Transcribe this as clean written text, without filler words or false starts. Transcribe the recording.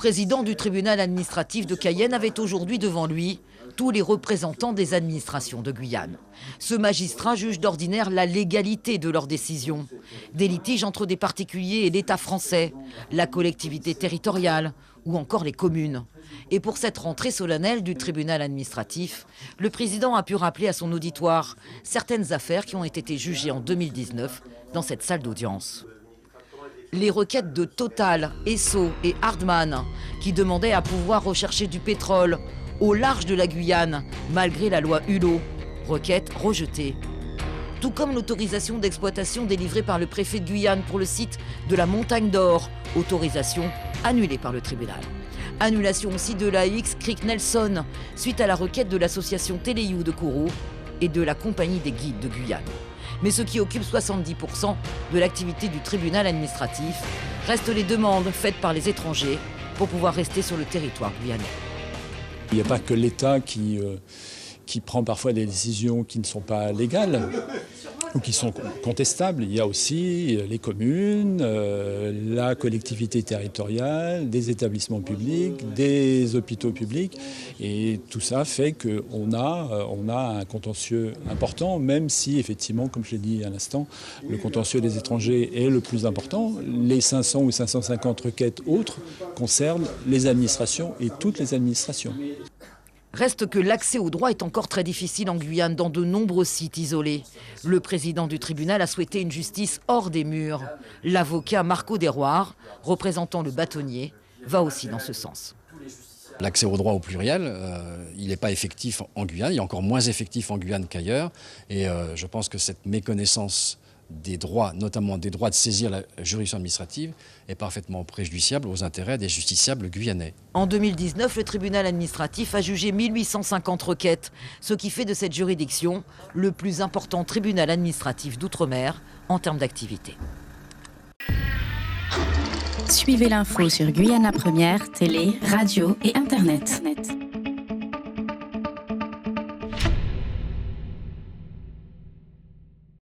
Le président du tribunal administratif de Cayenne avait aujourd'hui devant lui tous les représentants des administrations de Guyane. Ce magistrat juge d'ordinaire la légalité de leurs décisions. Des litiges entre des particuliers et l'État français, la collectivité territoriale ou encore les communes. Et pour cette rentrée solennelle du tribunal administratif, le président a pu rappeler à son auditoire certaines affaires qui ont été jugées en 2019 dans cette salle d'audience. Les requêtes de Total, Esso et Hardman qui demandaient à pouvoir rechercher du pétrole au large de la Guyane, malgré la loi Hulot. Requête rejetée. Tout comme l'autorisation d'exploitation délivrée par le préfet de Guyane pour le site de la Montagne d'Or, autorisation annulée par le tribunal. Annulation aussi de l'AX Creek Nelson, suite à la requête de l'association Téléyou de Kourou et de la Compagnie des guides de Guyane. Mais ce qui occupe 70% de l'activité du tribunal administratif restent les demandes faites par les étrangers pour pouvoir rester sur le territoire guyanais. Il n'y a pas que l'État qui prend parfois des décisions qui ne sont pas légales ou qui sont contestables. Il y a aussi les communes, la collectivité territoriale, des établissements publics, des hôpitaux publics. Et tout ça fait qu'on a un contentieux important, même si effectivement, comme je l'ai dit à l'instant, le contentieux des étrangers est le plus important. Les 500 ou 550 requêtes autres concernent les administrations et toutes les administrations. Reste que l'accès au droit est encore très difficile en Guyane, dans de nombreux sites isolés. Le président du tribunal a souhaité une justice hors des murs. L'avocat Marco Desroires, représentant le bâtonnier, va aussi dans ce sens. L'accès au droit au pluriel, il n'est pas effectif en Guyane, il est encore moins effectif en Guyane qu'ailleurs. Et je pense que cette méconnaissance des droits, notamment des droits de saisir la juridiction administrative, est parfaitement préjudiciable aux intérêts des justiciables guyanais. En 2019, le tribunal administratif a jugé 1850 requêtes, ce qui fait de cette juridiction le plus important tribunal administratif d'outre-mer en termes d'activité. Suivez l'info sur Guyana Première, télé, radio et Internet.